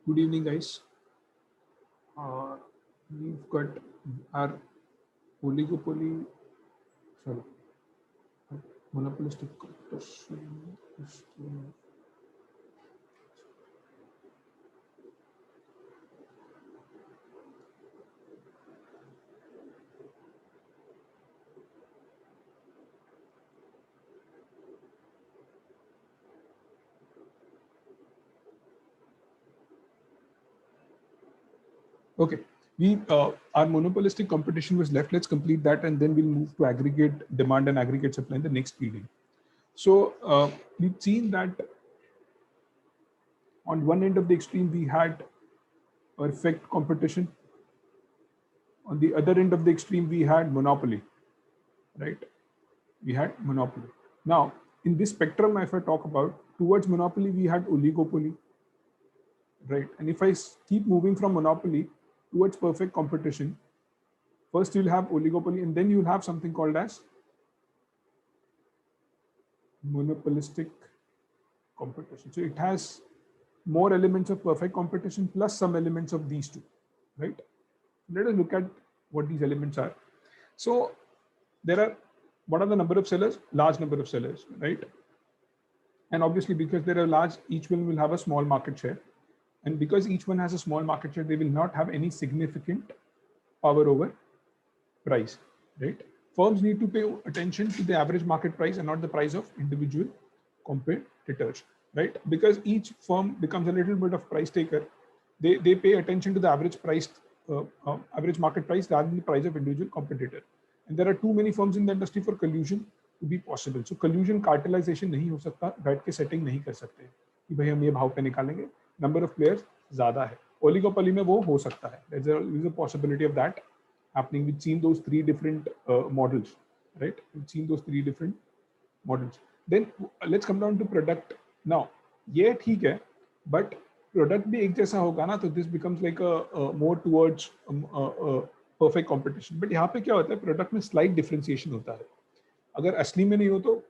Good evening, guys. We've got our oligopoly, sorry, monopolistic competition. Okay, our monopolistic competition was left. Let's complete that, and then we'll move to aggregate demand and aggregate supply in the next reading. So we've seen that on one end of the extreme we had perfect competition. On the other end of the extreme we had monopoly, right? We had monopoly. Now, in this spectrum, if I talk about towards monopoly, we had oligopoly, right? And if I keep moving from monopoly towards perfect competition, first you'll have oligopoly, and then you'll have something called as monopolistic competition. So it has more elements of perfect competition plus some elements of these two, right? Let us look at what these elements are. So what are the number of sellers? Large number of sellers, right? And obviously, because there are large, each one will have a small market share. And because each one has a small market share, they will not have any significant power over price, right? Firms need to pay attention to the average market price and not the price of individual competitors, right? Because each firm becomes a little bit of price taker. They pay attention to the average price, average market price rather than the price of individual competitor. And there are too many firms in the industry for collusion to be possible. So collusion, cartelization नहीं हो सकता, बैठ के setting नहीं कर सकते कि भाई हम ये भाव पे निकालेंगे. Number of players ज़्यादा है. Oligopoly में वो हो सकता है. There's a possibility of that happening. We've seen those three different models, right? We've seen those three different models. Then let's come down to product. Now, ये ठीक है, but product भी एक जैसा होगा ना, तो this becomes like a more towards perfect competition. But यहाँ पे क्या होता है, product में slight differentiation होता है. अगर असली में नहीं हो तो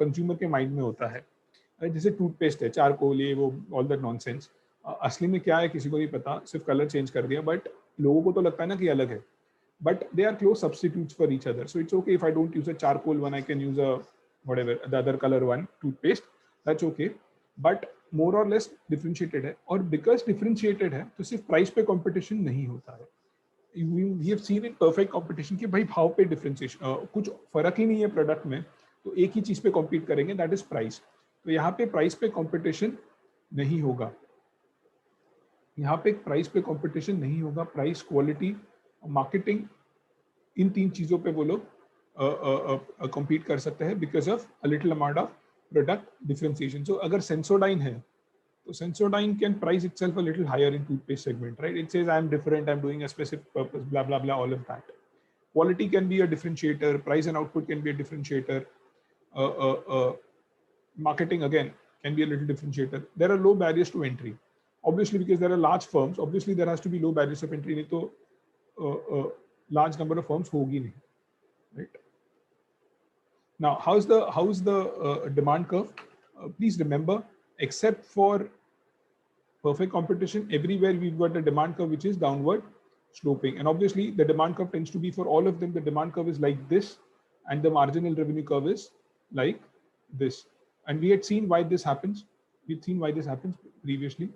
कंज्यूमर के माइंड में होता है. जैसे टूथपेस्ट है, चारकोल, ये वो ऑल दैट नॉनसेंस, असली में क्या है किसी को नहीं पता, सिर्फ कलर चेंज कर दिया, बट लोगों को तो लगता है ना कि अलग है. But they are close substitutes for each other. So it's okay if I don't use a charcoal one, I can use a whatever the other color one, toothpaste. That's okay. But more or less differentiated है. और because differentiated है, तो सिर्फ price पे competition नहीं होता है. We have seen in perfect competition कि भाई भाव पे differentiation, कुछ फर्क ही नहीं है प्रोडक्ट में, तो एक ही चीज पे compete करेंगे, that is price. तो यहाँ पे प्राइस पे कंपटीशन नहीं होगा. यहाँ पे प्राइस पे कंपटीशन नहीं होगा. प्राइस, क्वालिटी, मार्केटिंग, इन तीन चीजों पे वो लोग compete कर सकते हैं because of a little amount of product differentiation. So अगर Sensodyne है, तो Sensodyne can price itself a little higher in toothpaste segment, right? It says I'm different, I'm doing a specific purpose, blah blah blah, all of that. Quality can be a differentiator, price and output can be a differentiator. Marketing again can be a little differentiator. There are low barriers to entry, obviously, because there are large firms. Obviously there has to be low barriers of entry, नहीं तो large number of firms होगी नहीं, right? Now how's the demand curve? Please remember, except for perfect competition, everywhere we've got a demand curve which is downward sloping, and obviously the demand curve tends to be, for all of them, the demand curve is like this, and the marginal revenue curve is like this. And we had seen why this happens. We've seen why this happens previously,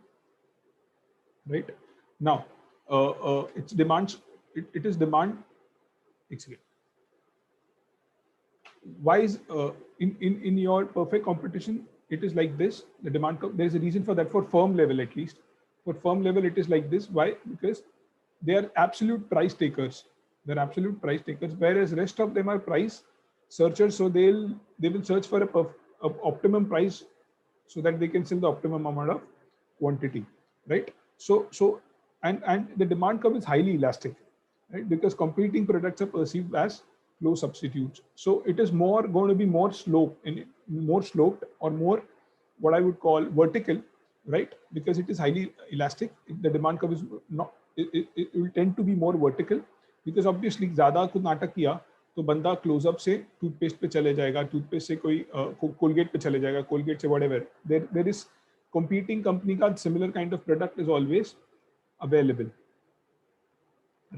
right? Now, it's demand. It is demand. Why is in your perfect competition it is like this, the demand curve? There is a reason for that. For firm level, at least, for firm level, it is like this. Why? Because they are absolute price takers. They're absolute price takers, whereas rest of them are price searchers. So they will search for a optimum price so that they can sell the optimum amount of quantity, right? So and the demand curve is highly elastic, right? Because competing products are perceived as low substitutes. So it is going to be more sloped or more what I would call vertical, right? Because it is highly elastic. The demand curve is not, it will tend to be more vertical, because obviously ज़्यादा कुछ नाटक किया तो बंदा close up से toothpaste पे चले जाएगा, टूथपेस्ट से कोई कोलगेट पे चले जाएगा, कोलगेट से whatever. There is competing company ka similar kind of product is always available,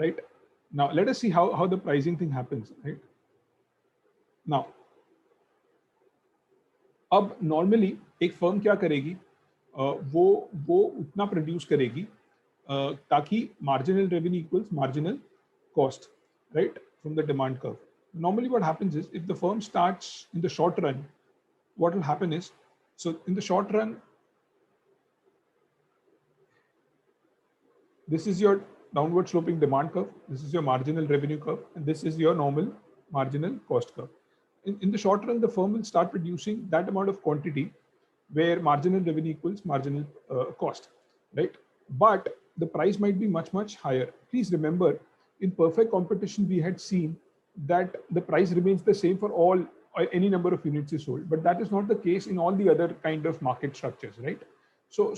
right? Now let us see how the pricing thing happens, right? Now, अब normally एक firm क्या करेगी, वो उतना produce करेगी ताकि marginal revenue equals marginal cost, right, from the demand curve. Normally what happens is, if the firm starts in the short run, what will happen is, so in the short run, this is your downward sloping demand curve, this is your marginal revenue curve, and this is your normal marginal cost curve. In the short run, the firm will start producing that amount of quantity where marginal revenue equals marginal cost, right? But the price might be much, much higher. Please remember, in perfect competition, we had seen that the price remains the same for all, any number of units is sold, but that is not the case in all the other kind of market structures, right? So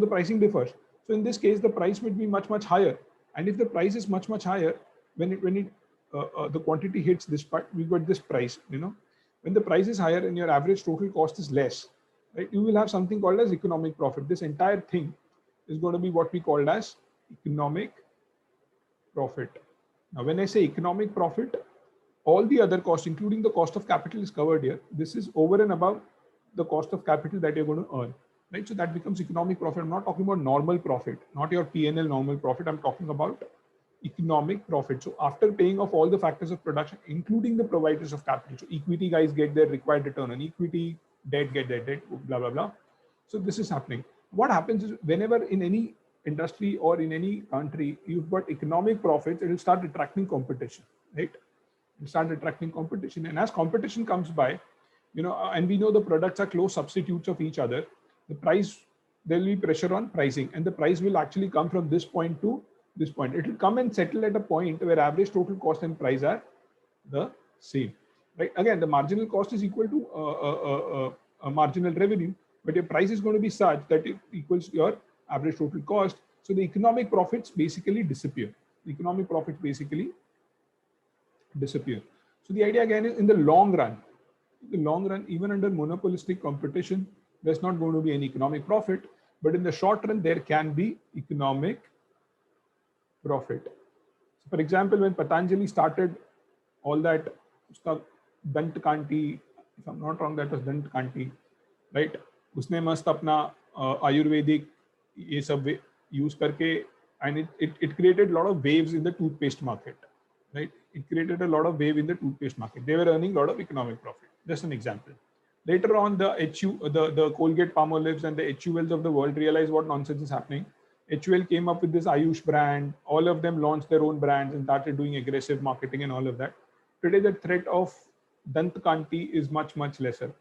the pricing differs. So in this case, the price might be much, much higher. And if the price is much, much higher, when the quantity hits this part, we got this price, you know. When the price is higher and your average total cost is less, right, you will have something called as economic profit. This entire thing is going to be what we called as economic profit. Now, when I say economic profit, all the other costs, including the cost of capital, is covered here. This is over and above the cost of capital that you're going to earn, right? So that becomes economic profit. I'm not talking about normal profit, not your P&L normal profit. I'm talking about economic profit. So after paying off all the factors of production, including the providers of capital, so equity guys get their required return on equity, debt get their debt, blah, blah, blah. So this is happening. What happens is, whenever in any industry or in any country, you've got economic profits, it will start attracting competition, right? It start attracting competition. And as competition comes by, you know, and we know the products are close substitutes of each other, the price, there will be pressure on pricing, and the price will actually come from this point to this point. It will come and settle at a point where average total cost and price are the same, right? Again, the marginal cost is equal to a marginal revenue, but your price is going to be such that it equals your average total cost. So the economic profits basically disappear. The economic profits basically disappear. So the idea again is, in the long run, even under monopolistic competition, there's not going to be any economic profit, but in the short run, there can be economic profit. So for example, when Patanjali started all that stuff, Dant Kanti, if I'm not wrong, that was Dant Kanti, right? उसने मस्त अपना आयुर्वेदिक ये सब use करके, and it created a lot of waves in the toothpaste market, right? It created a lot of wave in the toothpaste market. They were earning a lot of economic profit. Just an example. Later on, the Colgate Palmolives and the HULs of the world realized what nonsense is happening. HUL came up with this Ayush brand. All of them launched their own brands and started doing aggressive marketing and all of that. Today, the threat of Dant Kanti is much, much lesser,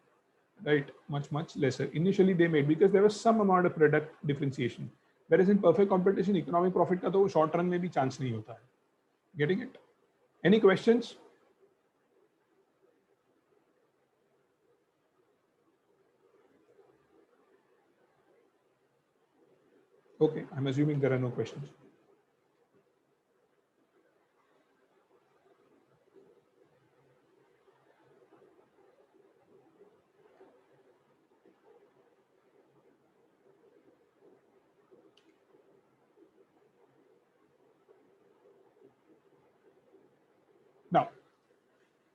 right? Much, much lesser. Initially, they made, because there was some amount of product differentiation. Whereas in perfect competition, economic profit ka to short run mein bhi chance nahi hota hai. Getting it? Any questions? Okay, I'm assuming there are no questions. Now,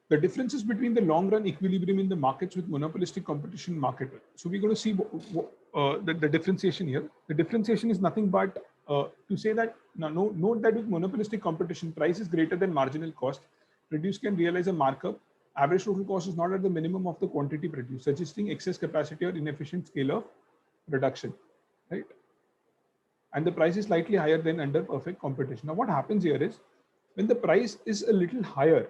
the differences between the long run equilibrium in the markets with monopolistic competition market. So we're going to see the differentiation here. The differentiation is nothing but to say that, note that with monopolistic competition, price is greater than marginal cost. Producer can realize a markup. Average total cost is not at the minimum of the quantity produced, suggesting excess capacity or inefficient scale of production, right? And the price is slightly higher than under perfect competition. Now, what happens here is, when the price is a little higher,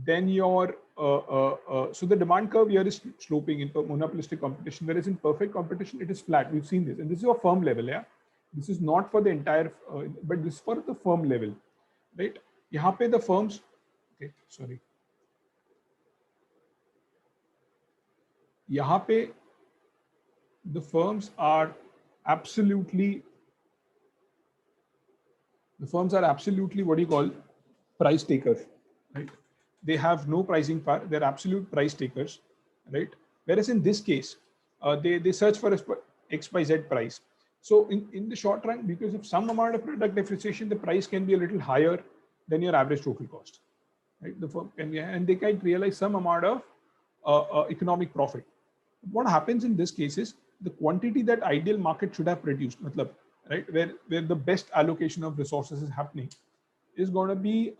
then your so the demand curve here is sloping in monopolistic competition, whereas in perfect competition it is flat. We've seen this, and this is a firm level. Yeah, this is not for the entire, but this is for the firm level, right? Yahan pe the firms, okay, sorry. Yahan pe the firms are absolutely what do you call, price takers, right? They have no pricing power. They're absolute price takers, right? Whereas in this case, they search for XYZ price. So in the short run, because of some amount of product differentiation, the price can be a little higher than your average total cost, right? The firm can be, and they can realize some amount of economic profit. What happens in this case is the quantity that ideal market should have produced, matlab, right, where the best allocation of resources is happening, is going to be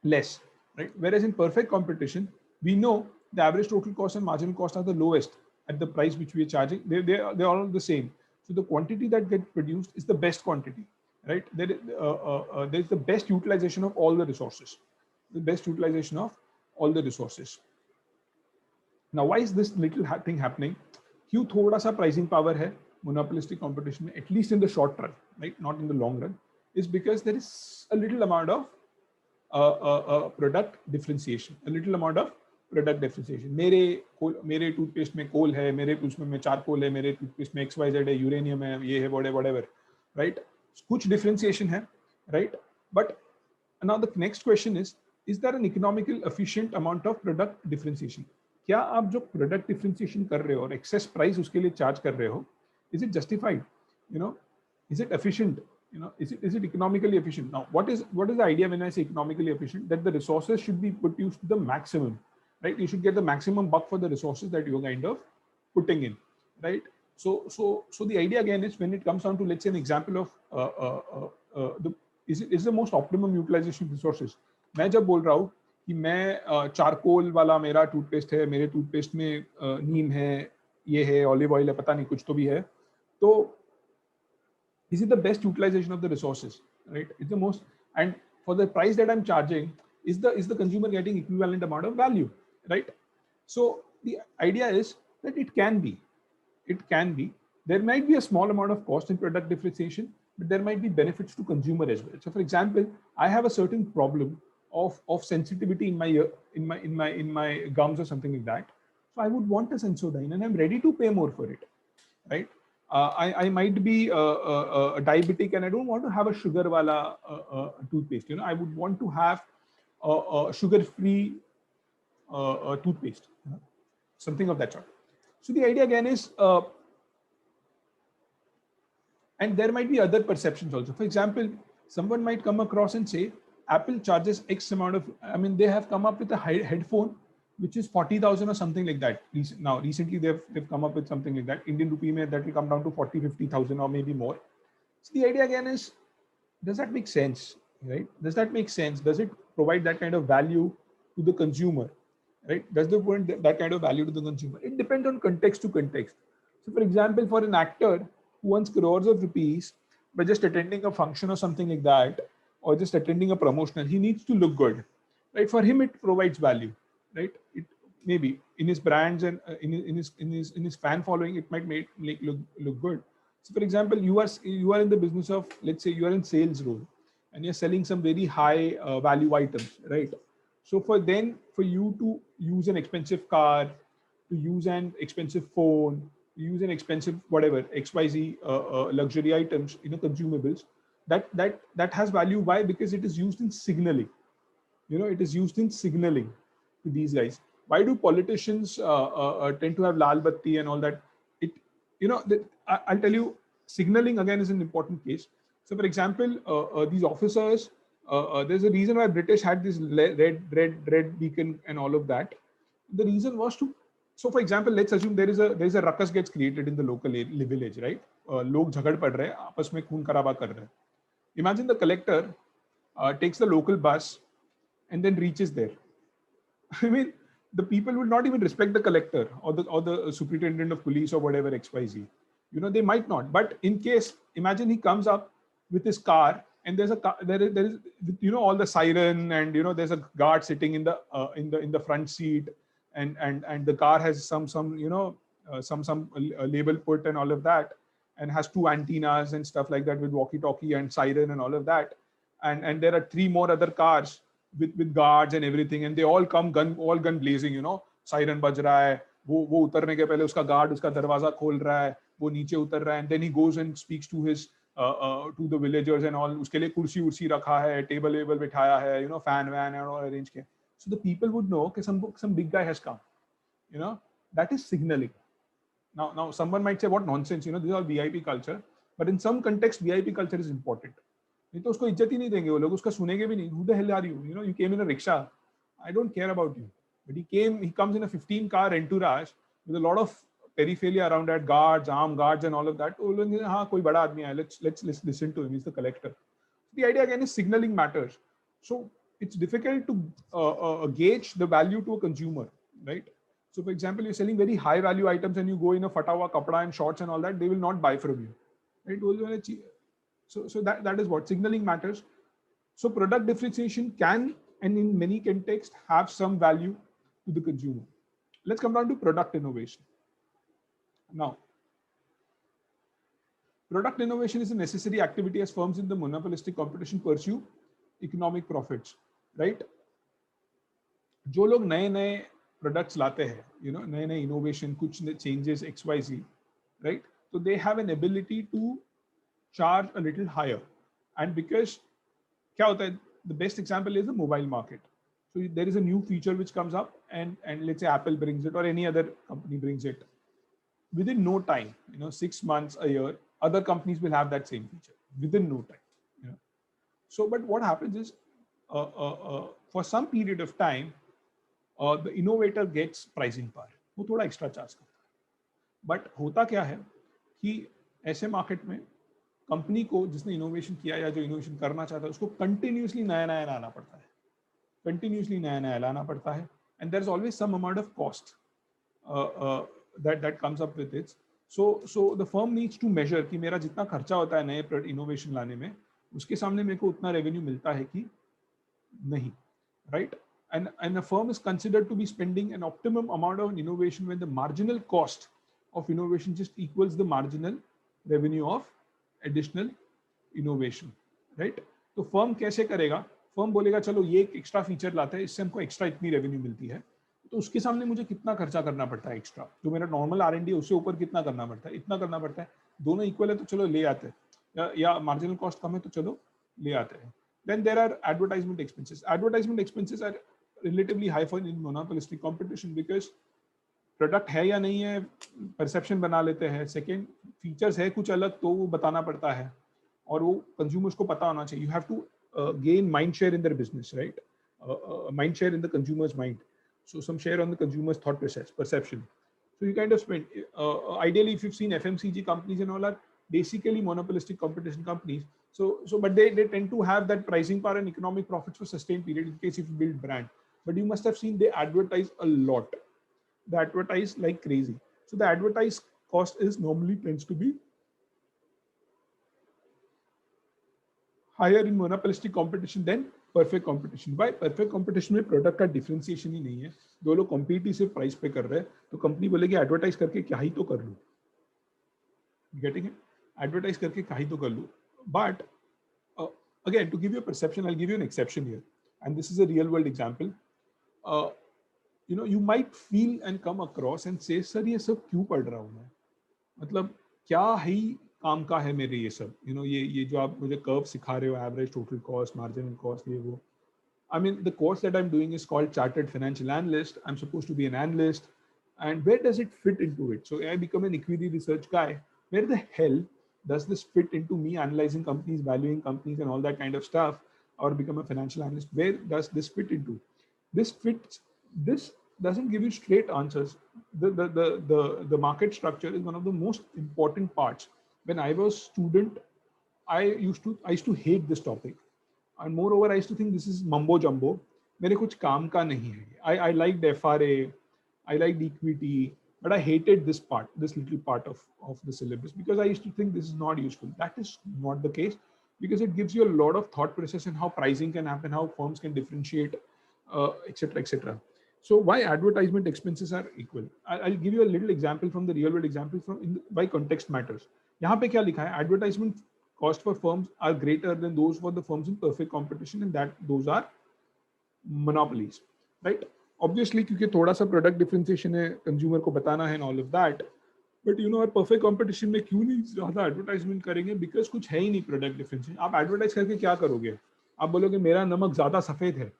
less, right? Whereas in perfect competition, we know the average total cost and marginal cost are the lowest at the price which we are charging. They're all the same. So the quantity that gets produced is the best quantity, right? There's the best utilization of all the resources, the best utilization of all the resources. Now, why is this little thing happening? क्यों थोड़ा सा pricing power है monopolistic competition, at least in the short run, right? Not in the long run, is because there is a little amount of product differentiation, a little amount of product differentiation. मेरे toothpaste में कोल है, मेरे उसमें में charcoal है, मेरे toothpaste में XYZ है, यूरेनियम है, ये है, whatever, right? कुछ differentiation है, right? But now the next question is there an economical efficient amount of product differentiation? क्या आप जो product differentiation कर रहे हो और excess price उसके लिए charge कर रहे हो, is it justified? You know, is it efficient? You know, is it economically efficient? Now, what is the idea when I say economically efficient? That the resources should be put used to the maximum, right? You should get the maximum buck for the resources that you're kind of putting in, right? So the idea again is when it comes down to, let's say, an example of is the most optimum utilization of resources. मैं जब बोल रहा हूँ कि मैं charcoal वाला मेरा toothpaste है, मेरे टूथपेस्ट में नीम है, ये है, ऑलिव ऑयल है, पता नहीं कुछ तो भी है, तो is it the best utilization of the resources, right? It's the most, and for the price that I'm charging, is the consumer getting equivalent amount of value, right? So the idea is that it can be. There might be a small amount of cost in product differentiation, but there might be benefits to consumer as well. So, for example, I have a certain problem of sensitivity in my ear, in my gums or something like that. So I would want a Sensodyne, and I'm ready to pay more for it, right? I might be a diabetic and I don't want to have a sugar wala toothpaste. You know, I would want to have a sugar-free toothpaste, you know, something of that sort. So the idea again is, and there might be other perceptions also. For example, someone might come across and say, Apple charges X amount of, I mean, they have come up with a headphone which is 40,000 or something like that. Now, recently they've come up with something like that. Indian rupee mein that will come down to 40,000-50,000 or maybe more. So the idea again is, does that make sense, right? Does that make sense? Does it provide that kind of value to the consumer, right? Does it provide that kind of value to the consumer? It depends on context to context. So for example, for an actor who earns crores of rupees by just attending a function or something like that, or just attending a promotional, he needs to look good, right? For him, it provides value, right? It maybe in his brands and in his fan following, it might make look good. So for example, you are in the business of, let's say you are in sales role and you're selling some very high value items, right? So for you to use an expensive car, to use an expensive phone, to use an expensive whatever XYZ luxury items, you know, consumables, that has value. Why? Because it is used in signaling. You know, it is used in signaling to these guys. Why do politicians tend to have lal batti and all that? It, you know, I'll tell you, signaling again is an important case. So for example, these officers, there's a reason why British had this red beacon and all of that. The reason was to, so for example, let's assume there is a ruckus gets created in the local village, right? लोग झगड़ पड़ रहे हैं, आपस में खून खराबा कर रहे हैं. Imagine the collector takes the local bus and then reaches there. I mean, the people will not even respect the collector or the superintendent of police or whatever XYZ. You know, they might not. But in case, imagine he comes up with his car and there's a car, there is you know, all the siren, and you know, there's a guard sitting in the front seat, and the car has some you know, some label put and all of that, and has two antennas and stuff like that with walkie-talkie and siren and all of that, and there are three more other cars with guards and everything, and they all come gun blazing, you know, siren baj raha hai, वो उतरने के पहले उसका guard उसका दरवाजा खोल रहा है, वो नीचे उतर रहा है, and then he goes and speaks to his to the villagers and all. उसके लिए कुर्सी उर्सी रखा है, table बिठाया है, you know, fan and all arrange किया. So the people would know that some big guy has come. You know, that is signaling. Now someone might say, what nonsense, this is all VIP culture. But in some context, VIP culture is important. नहीं तो उसको इज्जत ही नहीं देंगे वो लोग, उसका सुनेंगे भी नहीं. Who the hell are you? You came in a rickshaw. I don't care about you. But he comes in a 15-car entourage with a lot of peripheria around that, guards, armed guards, and all of that. वो लोग हाँ कोई बड़ा आदमी है. Let's listen to him. He's the collector. The idea again is signaling matters. So it's difficult to gauge the value to a consumer, right? So for example, you're selling very high value items and you go in a fatawa kapda and shorts and all that, they will not buy from you, right? So that is what signaling matters. So product differentiation can, and in many contexts, have some value to the consumer. Let's come down to product innovation. Now, product innovation is a necessary activity as firms in the monopolistic competition pursue economic profits, right? जो लोग नए products लाते हैं, नए innovation, कुछ changes XYZ, right? So they have an ability to charge a little higher, and because क्या होता है, the best example is the mobile market. So there is a new feature which comes up, and let's say Apple brings it or any other company brings it. Within no time, 6 months, a year, other companies will have that same feature within no time. So, but what happens is, for some period of time, the innovator gets pricing power. वो थोड़ा extra charge करता है. But होता क्या है कि ऐसे market में कंपनी को जिसने इनोवेशन किया या जो इनोवेशन करना चाहता है उसको कंटिन्यूसली नया लाना पड़ता है, कंटिन्यूसली नया लाना पड़ता है, and there is always some amount of cost that comes up with it. So the firm needs to measure कि मेरा जितना खर्चा होता है नए इनोवेशन लाने में, उसके सामने मेरे को उतना रेवेन्यू मिलता है कि नहीं, right? And a firm is considered to be spending an optimum amount of innovation when the marginal cost of innovation just equals the marginal revenue of additional innovation, right? तो फर्म कैसे करेगा? Firm बोलेगा चलो ये एक extra feature लाते हैं, इससे हमको एक्स्ट्रा इतनी रेवेन्यू मिलती है, तो उसके सामने मुझे कितना खर्चा करना पड़ता है एक्स्ट्रा, जो मेरा नॉर्मल R&D है उससे ऊपर कितना करना पड़ता है, इतना करना पड़ता है, दोनों इक्वल है तो चलो ले आते हैं, या मार्जिनल कॉस्ट कम है तो चलो ले आते हैं. Then there are advertisement expenses. Advertisement expenses are relatively high for in monopolistic competition because product है या नहीं है परसेप्शन बना लेते हैं, सेकेंड फीचर्स है कुछ अलग तो वो बताना पड़ता है, और वो कंज्यूमर्स को पता होना चाहिए. You have to gain mind share in their business, right? Mind share in the consumers mind, so some share on the consumer's thought process, perception. So you kind of spend, ideally if you've seen FMCG companies and all are basically monopolistic competition companies, but they tend to have that pricing power and economic profits for sustained period in case if you build brand. But you must have seen they advertise a lot. They advertise like crazy. So the advertised cost is normally tends to be higher in monopolistic competition than perfect competition. Why? Perfect competition में product का differentiation ही नहीं है, दो लोग competitive price पे कर रहे हैं, तो कंपनी बोलेगी एडवर्टाइज करके क्या ही तो कर लूं. Getting it? एडवर्टाइज करके क्या ही तो कर लूं. But again, to give you a perception, I'll give you an exception here, and this is a real world example. You might feel and come across and say, sir ये सब क्यों पढ़ रहा हूँ मैं, मतलब क्या ही काम का है मेरे ये सब, ये जो आप मुझे कर्व सिखा रहे हो, average, total cost, marginal cost, ये वो. I mean, the course that I'm doing is called Chartered Financial Analyst. I'm supposed to be an analyst, and where does it fit into it? So I become an equity research guy. Where the hell does this fit into me analyzing companies, valuing companies, and all that kind of stuff, or become a financial analyst? Where does this fit into? This doesn't give you straight answers. The market structure is one of the most important parts. When I was student, I used to hate this topic, and moreover I used to think this is mumbo jumbo. मेरे कुछ काम का नहीं है. I liked FRA, I liked equity, but I hated this little part of the syllabus because I used to think this is not useful. That is not the case, because it gives you a lot of thought process and how pricing can happen, how firms can differentiate, etc., etc. So why advertisement expenses are equal? I'll give you a little example from the real world example why context matters. यहाँ पे क्या लिखा है? Advertisement cost for firms are greater than those for the firms in perfect competition, and that those are monopolies, right? Obviously, क्योंकि थोड़ा सा product differentiation है, consumer को बताना है and all of that. But perfect competition में क्यों नहीं ज़्यादा advertisement करेंगे? Because कुछ है ही नहीं product differentiation. आप advertise करके क्या करोगे? आप बोलोगे मेरा नमक ज़्यादा सफ़ेद है,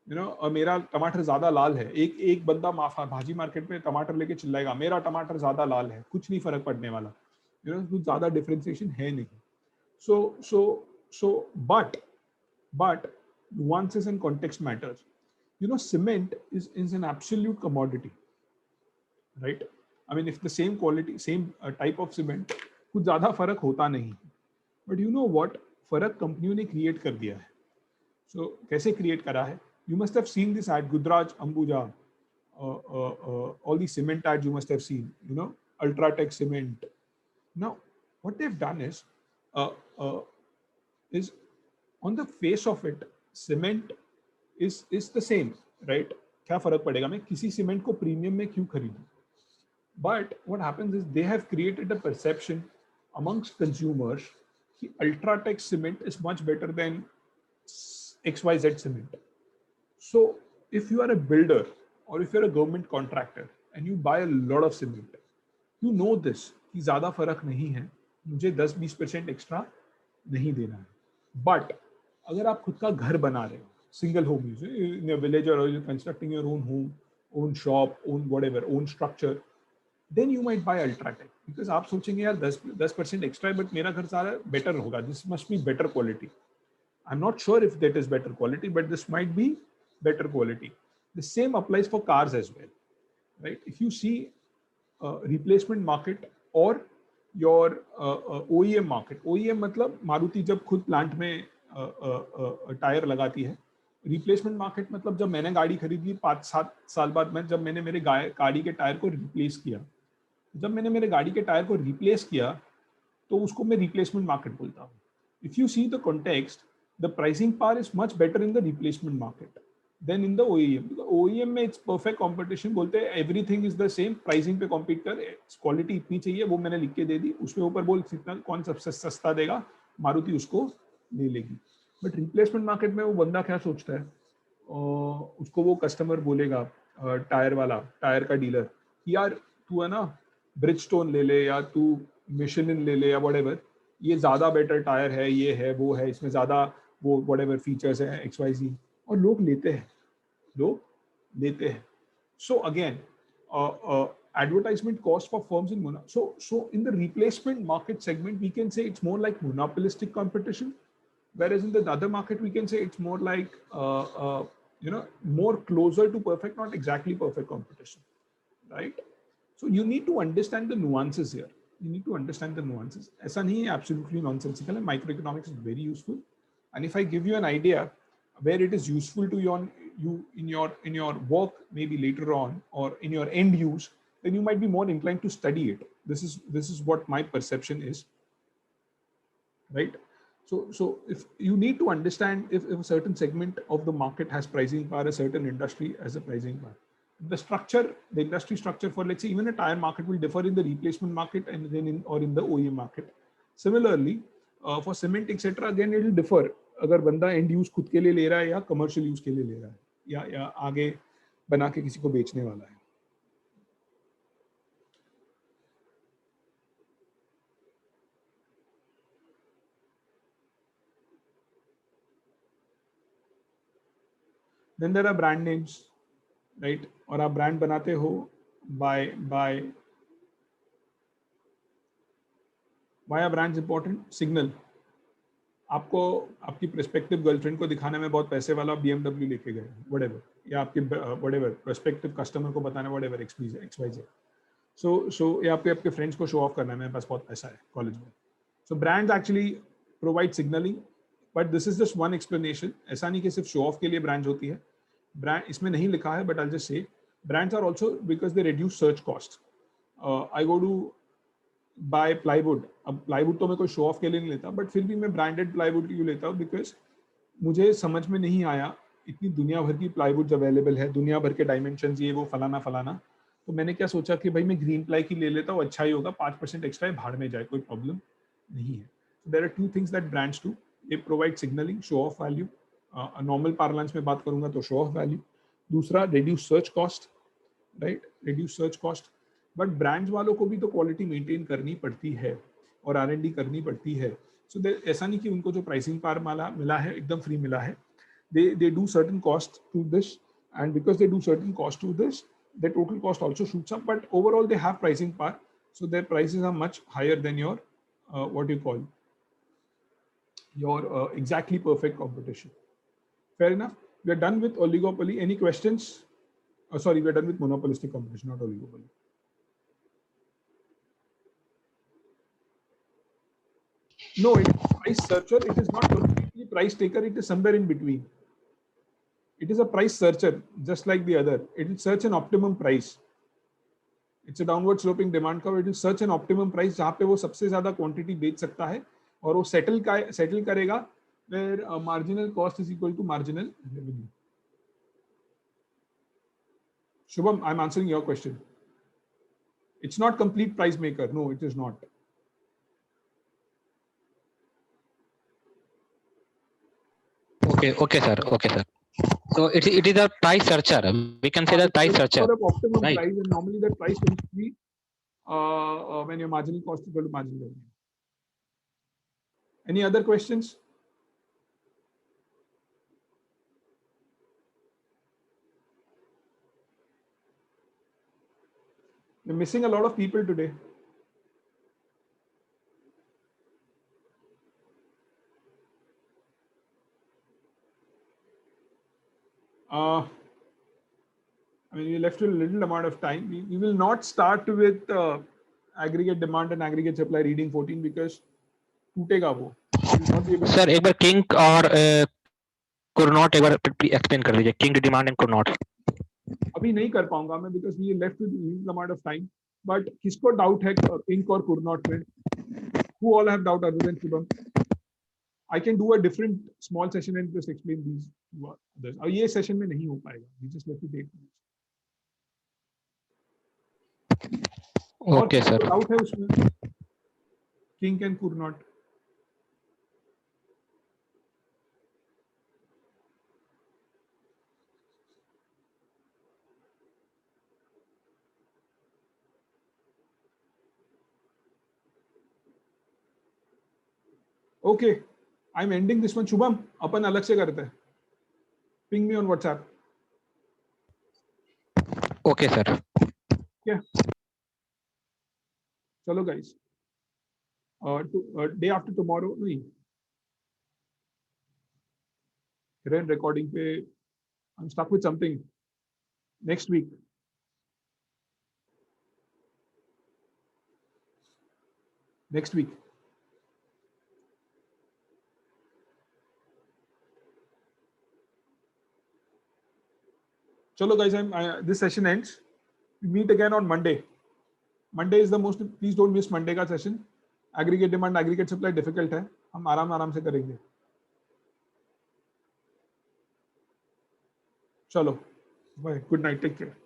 यू नो मेरा टमाटर ज्यादा लाल है, एक एक बंदा भाजी मार्केट में टमाटर लेके चिल्लाएगा मेरा टमाटर ज्यादा लाल है, कुछ नहीं फर्क पड़ने वाला, यू नो कुछ ज्यादा डिफरेंशिएशन है नहीं. So but nuances and context matters. You know, cement is an absolute commodity, right? I mean, if the same quality, same type of cement, कुछ ज़्यादा फर्क होता नहीं. But you know what? फर्क कंपनियों ने क्रिएट कर दिया है. So कैसे क्रिएट करा है? You must have seen this ad, Gudraj, Ambuja, all the cement ads you must have seen. You know, Ultratech cement. Now, what they've done uh, uh, is on the face of it, cement is the same, right? क्या फर्क पड़ेगा मैं किसी cement को premium में क्यों खरीदूं? But what happens is they have created a perception amongst consumers that Ultratech cement is much better than XYZ cement. So if you are a builder or if you're a government contractor and you buy a lot of cement, you know this कि ज़्यादा फर्क नहीं है, मुझे 10-20% extra नहीं देना है. But अगर आप खुद का घर बना रहे हो, single home use in a village और you constructing your own home, own shop, own whatever, own structure, then you might buy UltraTech because आप सोचेंगे यार 10% एक्स्ट्रा है बट मेरा घर सारा बेटर होगा, this must be better quality. I am not sure if that is better quality but this might be better quality. The same applies for cars as well, right? If you see replacement market or your OEM market, OEM मतलब मारुति जब खुद plant में tyre लगाती है. Replacement market मतलब जब मैंने गाड़ी खरीदी 5-7 साल बाद, मैं जब मैंने मेरे गाड़ी के टायर को रिप्लेस किया, जब मैंने मेरे गाड़ी के टायर को रिप्लेस किया तो उसको मैं रिप्लेसमेंट मार्केट बोलता हूँ. If you see the context, the pricing power is much better in the replacement market than in the OEM. OEM में इट्स परफेक्ट कंपटीशन, बोलते हैं everything is the same, pricing पे कॉम्पीट कर, quality इतनी चाहिए वो मैंने लिख के दे दी, उसके ऊपर बोल कितना कौन सबसे सस्ता देगा, मारुति उसको ले लेगी. बट रिप्लेसमेंट मार्केट में वो बंदा क्या सोचता है, उसको वो कस्टमर बोलेगा, टायर वाला, टायर का डीलर, कि यार तू है ना ब्रिजस्टोन ले ले या तू मिशेलिन ले ले या व्हाटएवर, ये ज़्यादा बेटर टायर है, ये है वो है, इसमें ज़्यादा वो व्हाटएवर फीचर्स है XYZ, और लोग लेते हैं, लोग लेते हैं. So again, advertisement cost for firms in so in the replacement market segment we can say it's more like monopolistic competition, whereas in the other market we can say it's more like more closer to perfect, not exactly perfect competition, right? So you need to understand the nuances here. You need to understand the nuances. ऐसा नहीं है absolutely nonsensical, and microeconomics is very useful. And if I give you an idea where it is useful to you in your work maybe later on or in your end use, then you might be more inclined to study it. This is what my perception is, right? So if you need to understand if a certain segment of the market has pricing power, a certain industry has a pricing power. The industry structure for, let's say, even a tire market will differ in the replacement market and then in the OEM market. Similarly, for cement etc, again it will differ अगर बंदा and use खुद के लिए ले रहा है या commercial use के लिए ले रहा है या आगे बना के किसी को बेचने वाला है. Then there are brand names, right? और आप ब्रांड बनाते हो by why are brands important? Signal. आपको आपकी प्रोस्पेक्टिव गर्लफ्रेंड को दिखाने में बहुत पैसे वाला BMW लेके गए, व्हाटएवर, या आपके व्हाटएवर प्रोस्पेक्टिव कस्टमर को बताना व्हाटएवर XYZ. सो या आपके फ्रेंड्स को शो ऑफ करना है मेरे पास बहुत पैसा है कॉलेज में. So brands actually provide signalling, but this is just one explanation. ऐसा नहीं कि सिर्फ शो ऑफ के लिए ब्रांड्स होती है. ब्रांड इसमें नहीं लिखा है but I just say brands are also because they reduce search cost. I go to buy plywood. अब प्लाईवुड तो मैं कोई शो ऑफ के लिए नहीं लेता, बट फिर भी मैं ब्रांडेड प्लाईवुड क्यों लेता हूँ, बिकॉज मुझे समझ में नहीं आया इतनी दुनिया भर की प्लाईवुड अवेलेबल है, दुनिया भर के डायमेंशन, ये वो फलाना फलाना, तो मैंने क्या सोचा कि भाई मैं ग्रीन प्लाई की ले लेता हूँ, अच्छा ही होगा, 5% एक्स्ट्रा है, भाड़ में जाए, कोई प्रॉब्लम नहीं है. There are two things that brands do. They provide signalling, show off value, normal parlance में बात करूंगा तो शो ऑफ वैल्यू. दूसरा reduce search cost, right, reduce search cost. But brands वालों को भी तो क्वालिटी मेंटेन करनी पड़ती है और R&D करनी पड़ती है. सो ऐसा नहीं कि उनको जो प्राइसिंग पावर मिला है एकदम फ्री मिला है. they do certain cost to this, and because they do certain cost to this, their total cost also shoots up. But overall, they have pricing power, so their prices are much higher than your what you call your exactly perfect competition. Fair enough. We are done with oligopoly. Any questions? Sorry, we are done with monopolistic competition, not oligopoly. No, it is price searcher. It is not completely price taker. It is somewhere in between. It is a price searcher, just like the other. It will search an optimum price. It's a downward sloping demand curve. It will search an optimum price जहाँ पे वो सबसे ज़्यादा quantity बेच सकता है और वो settle करेगा where marginal cost is equal to marginal revenue. Shubham, I'm answering your question. It's not complete price maker. No, it is not. Okay, sir. Okay, sir. So it is a price searcher. We can say that price searcher. For an optimum right? price, and normally that price tends to be when your marginal cost is equal to marginal revenue. Any other questions? We're missing a lot of people today. I mean, we left a little amount of time. We will not start with aggregate demand and aggregate supply reading 14 because टूटेगा वो. Sir, एक बार kink और Cournot एक बार explain कर दीजिए. Kink demand and Cournot. अभी नहीं कर पाऊंगा मैं because we left with little amount of time. But किसको doubt है kink और Cournot में? Who all have doubt other than Shubham? I can do a different small session and just explain these others. अब ये session में नहीं हो पाएगा. We just left it 8 minutes. Okay, sir. Doubt है उसमें? Kink and Cournot. Okay, I'm ending this one. Shubham, अपन अलग से करते हैं. Ping me on WhatsApp. Okay, sir. Yeah. Chalo guys. Day after tomorrow, नहीं. Hiren recording पे. I'm stuck with something. Next week. Next week. Chalo guys, this session ends. We meet again on Monday. Monday is the most. Please don't miss Monday का session. Aggregate demand, aggregate supply difficult है. हम आराम से करेंगे. चलो. Bye. Good night. Take care.